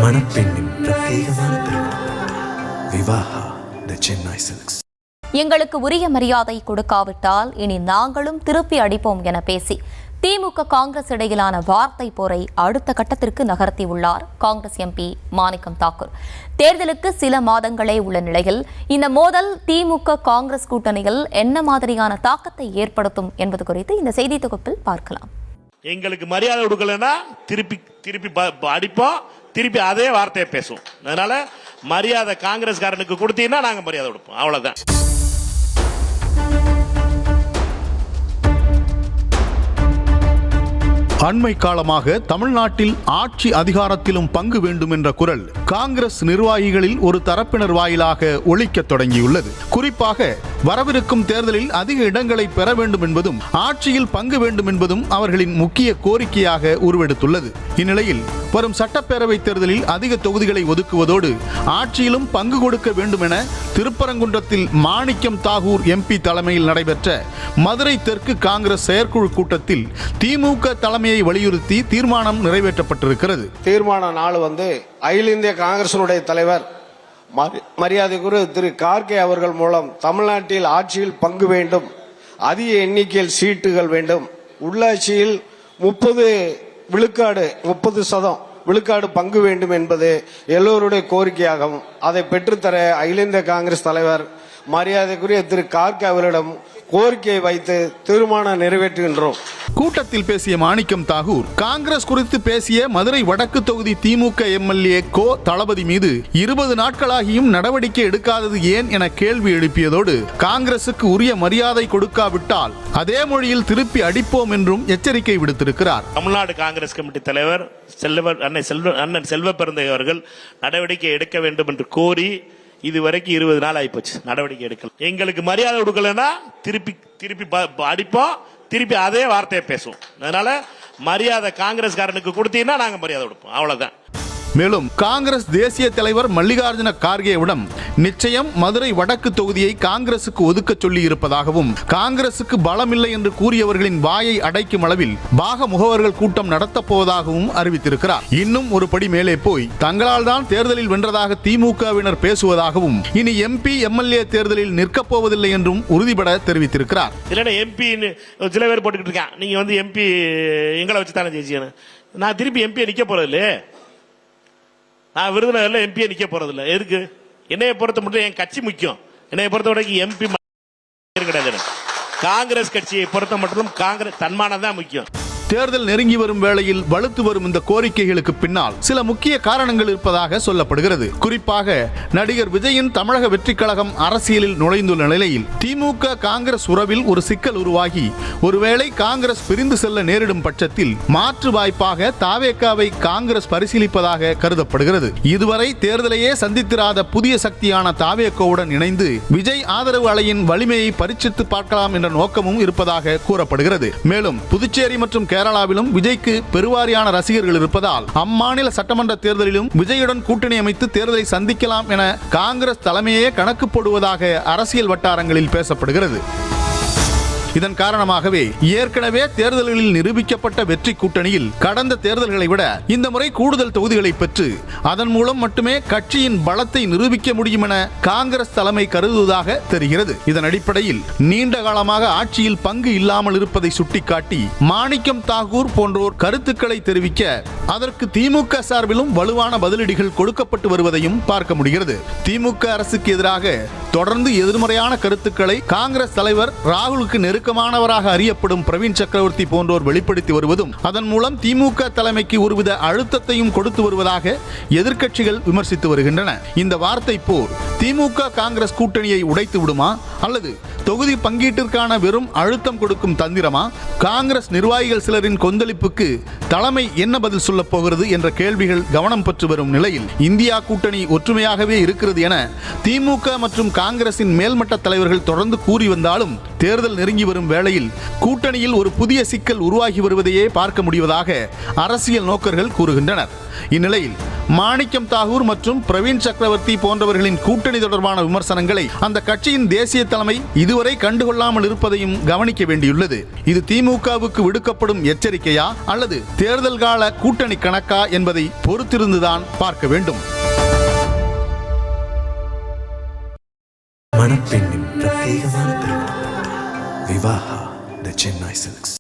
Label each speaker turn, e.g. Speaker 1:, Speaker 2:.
Speaker 1: மணப்பெண்ணின் பிரத்யேகமான திருமணம் விவாஹா தி சென்னை சில்க்ஸ்.
Speaker 2: எங்களுக்கு உரிய மரியாதை கொடுக்காவிட்டால் இனி நாங்களும் திருப்பி அடிப்போம் என பேசி திமுக காங்கிரஸ் இடையிலான வார்த்தை போரை அடுத்த கட்டத்திற்கு நகர்த்தியுள்ளார் காங்கிரஸ் எம்பி மாணிக்கம் தாக்கூர். தேர்தலுக்கு சில மாதங்களே உள்ள நிலையில் இந்த மோதல் திமுக காங்கிரஸ் கூட்டணியில் என்ன மாதிரியான தாக்கத்தை ஏற்படுத்தும் என்பது குறித்து இந்த செய்தி தொகுப்பில் பார்க்கலாம்.
Speaker 3: எங்களுக்கு மரியாதை கொடுக்கலன்னா திருப்பி அடிப்போம், திருப்பி அதே வார்த்தையை பேசுவோம். அதனால மரியாதை காங்கிரஸ்காரனுக்கு கொடுத்தீங்கன்னா நாங்க மரியாதை கொடுப்போம், அவ்வளவுதான்.
Speaker 4: அண்மை காலமாக தமிழ்நாட்டில் ஆட்சி அதிகாரத்திலும் பங்கு வேண்டும் என்ற குரல் காங்கிரஸ் நிர்வாகிகளில் ஒரு தரப்பினர் வாயிலாக ஒலிக்கத் தொடங்கியுள்ளது. குறிப்பாக வரவிருக்கும் தேர்தலில் அதிக இடங்களை பெற வேண்டும் என்பதும் ஆட்சியில் பங்கு வேண்டும் என்பதும் அவர்களின் முக்கிய கோரிக்கையாக உருவெடுத்துள்ளது. இந்நிலையில் வரும் சட்டப்பேரவை தேர்தலில் அதிக தொகுதிகளை ஒதுக்குவதோடு ஆட்சியிலும் பங்கு கொடுக்க வேண்டும் என திருப்பரங்குன்றத்தில் மாணிக்கம் தாகூர் எம்பி தலைமையில் நடைபெற்ற மதுரை தெற்கு காங்கிரஸ் செயற்குழு கூட்டத்தில் திமுக தலைமையை வலியுறுத்தி தீர்மானம் நிறைவேற்றப்பட்டிருக்கிறது.
Speaker 5: தீர்மான நாள் அகில இந்திய காங்கிரசினுடைய தலைவர் மரியாதைக்குரிய திரு கார்கே அவர்கள் மூலம் தமிழ்நாட்டில் ஆட்சியில் பங்கு வேண்டும், அதிக எண்ணிக்கையில் சீட்டுகள் வேண்டும், உள்ளாட்சியில் 30% விழுக்காடு பங்கு வேண்டும் என்பது எல்லோருடைய கோரிக்கையாகும். அதை பெற்றுத்தர அகில இந்திய காங்கிரஸ் தலைவர் மரியாதைக்குரிய திரு கார்கே அவரிடம் கோரிக்கையை வைத்து தீர்மானம் நிறைவேற்றுகின்றோம்.
Speaker 4: கூட்டத்தில் பேசிய மாணிக்கம் தாகூர் காங்கிரஸ் குறித்து பேசிய மதுரை வடக்கு தொகுதி திமுக எம்எல்ஏ கோ தளபதி மீது 20 நாட்களாகியும் நடவடிக்கை எடுக்காதது ஏன் என கேள்வி எழுப்பியதோடு காங்கிரசுக்கு உரிய மரியாதை கொடுக்காவிட்டால் அதே மொழியில் திருப்பி அடிப்போம் என்றும் எச்சரிக்கை விடுத்திருக்கிறார்.
Speaker 3: தமிழ்நாடு காங்கிரஸ் கமிட்டி தலைவர் அண்ணன் செல்வ பெருந்தை அவர்கள் நடவடிக்கை எடுக்க வேண்டும் என்று கோரி இதுவரைக்கும் 20 நாள் ஆயிப்போச்சு, நடவடிக்கை எடுக்கல. எங்களுக்கு மரியாதை கொடுக்கலன்னா திருப்பி அடிப்போம், திருப்பி அதே வார்த்தையை பேசுவோம். அதனால மரியாதை காங்கிரஸ்காரனுக்கு கொடுத்தீங்கன்னா நாங்க மரியாதை கொடுப்போம், அவ்வளவுதான்.
Speaker 4: மேலும் காங்கிரஸ் தேசிய தலைவர் மல்லிகார்ஜுன கார்கேவிடம் நிச்சயம் மதுரை வடக்கு தொகுதியை காங்கிரசுக்கு ஒதுக்க சொல்லி இருப்பதாகவும் காங்கிரசுக்கு பலமில்லை என்று கூறியவர்களின் வாயை அடைக்கும் அளவில் பாக முகவர்கள் கூட்டம் நடத்தப் போவதாகவும் அறிவித்திருக்கிறார். இன்னும் ஒரு படி மேலே போய் தங்களால் தான் தேர்தலில் வென்றதாக திமுகவினர் பேசுவதாகவும் இனி எம்பி எம்எல்ஏ தேர்தலில் நிற்கப் போவதில்லை என்றும் உறுதிபட தெரிவித்திருக்கிறார்.
Speaker 3: எம்பி சில பேர் போட்டுக்கிட்டு இருக்கான், நீங்க எம்பி எங்களை வச்சு தானே ஜெயிச்சியன்னு. நான் திருப்பி எம்பி நிக்க போறது நான் விருதுநகர்ல எம்பியை நிக்க போறதில்ல. எதுக்கு? என்னைய பொறுத்த மட்டும் என் கட்சி முக்கியம். என்னைய பொறுத்த வரைக்கும் எம்பி கிடையாது. காங்கிரஸ் கட்சியை பொறுத்த மட்டும் காங்கிரஸ் தன்மானம் தான் முக்கியம்.
Speaker 4: தேர்தல் நெருங்கி வரும் வேளையில் வலுத்து வரும் இந்த கோரிக்கைகளுக்கு பின்னால் சில முக்கிய காரணங்கள் இருப்பதாக சொல்லப்படுகிறது. குறிப்பாக நடிகர் விஜயின் தமிழக வெற்றிக் கழகம் அரசியலில் நுழைந்துள்ள நிலையில் திமுக காங்கிரஸ் உறவில் ஒரு சிக்கல் உருவாகி ஒருவேளை காங்கிரஸ் பிரிந்து செல்ல நேரிடும் பட்சத்தில் மாற்று வாய்ப்பாக தாவேகாவை காங்கிரஸ் பரிசீலிப்பதாக கருதப்படுகிறது. இதுவரை தேர்தலையே சந்தித்திராத புதிய சக்தியான தாவேகாவுடன் இணைந்து விஜய் ஆதரவு அலையின் வலிமையை பரீட்சித்து பார்க்கலாம் என்ற நோக்கமும் இருப்பதாக கூறப்படுகிறது. மேலும் புதுச்சேரி மற்றும் கேரளாவிலும் விஜய்க்கு பெருவாரியான ரசிகர்கள் இருப்பதால் அம்மாநில சட்டமன்ற தேர்தலிலும் விஜயுடன் கூட்டணி அமைத்து தேர்தலை சந்திக்கலாம் என காங்கிரஸ் தலைமையே கணக்கு போடுவதாக அரசியல் வட்டாரங்களில் பேசப்படுகிறது. இதன் காரணமாகவே ஏற்கனவே தேர்தல்களில் நிரூபிக்கப்பட்ட வெற்றி கூட்டணியில் கடந்த தேர்தல்களை விட இந்த முறை கூடுதல் தொகுதிகளை பெற்று அதன் மூலம் மட்டுமே கட்சியின் பலத்தை நிரூபிக்க முடியும் என காங்கிரஸ் தலைமை கருதுவதாக தெரிகிறது. இதன் அடிப்படையில் நீண்ட காலமாக ஆட்சியில் பங்கு இல்லாமல் இருப்பதை சுட்டிக்காட்டி மாணிக்கம் தாகூர் போன்றோர் கருத்துக்களை தெரிவிக்க அதற்கு திமுக சார்பிலும் வலுவான பதிலடிகள் கொடுக்கப்பட்டு வருவதையும் பார்க்க முடிகிறது. திமுக அரசுக்கு எதிராக தொடர்ந்து எதிர்மறையான கருத்துக்களை காங்கிரஸ் தலைவர் ராகுலுக்கு நெருக்கமானவராக அறியப்படும் பிரவீன் சக்கரவர்த்தி போன்றோர் வெளிப்படுத்தி வருவதும் அதன் மூலம் திமுக தலைமைக்கு ஒருவித அழுத்தத்தையும் கொடுத்து வருவதாக எதிர்க்கட்சிகள் விமர்சித்து வருகின்றன. இந்த வார்த்தை போர் திமுக காங்கிரஸ் கூட்டணியை உடைத்து விடுமா அல்லது தொகுதி பங்கீட்டிற்கான வெறும் அழுத்தம் கொடுக்கும் தந்திரமா? காங்கிரஸ் நிர்வாகிகள் சிலரின் கொந்தளிப்புக்கு தலைமை என்ன பதில் சொல்ல போகிறது என்ற கேள்விகள் கவனம் பெற்று வரும் நிலையில் இந்தியா கூட்டணி ஒற்றுமையாகவே இருக்கிறது என திமுக மற்றும் காங்கிரசின் மேல்மட்ட தலைவர்கள் தொடர்ந்து கூறி வந்தாலும் தேர்தல் நெருங்கி வரும் வேளையில் கூட்டணியில் ஒரு புதிய சிக்கல் உருவாகி வருவதையே பார்க்க முடிவதாக அரசியல் நோக்கர்கள் கூறுகின்றனர். இந்நிலையில் மாணிக்கம் தாகூர் மற்றும் பிரவீன் சக்கரவர்த்தி போன்றவர்களின் கூட்டணி தொடர்பான விமர்சனங்களை அந்த கட்சியின் தேசிய தலைமை இதுவரை கண்டுகொள்ளாமல் இருப்பதையும் கவனிக்க வேண்டியுள்ளது. இது திமுகவுக்கு விடுக்கப்படும் எச்சரிக்கையா அல்லது தேர்தல் கால கூட்டணி கணக்கா என்பதை பொறுத்திருந்துதான் பார்க்க வேண்டும்.
Speaker 1: மணப்பெண்ணின் பிரத்யேகமான திருமணம் விவாஹா தி சென்னை சில்க்ஸ்.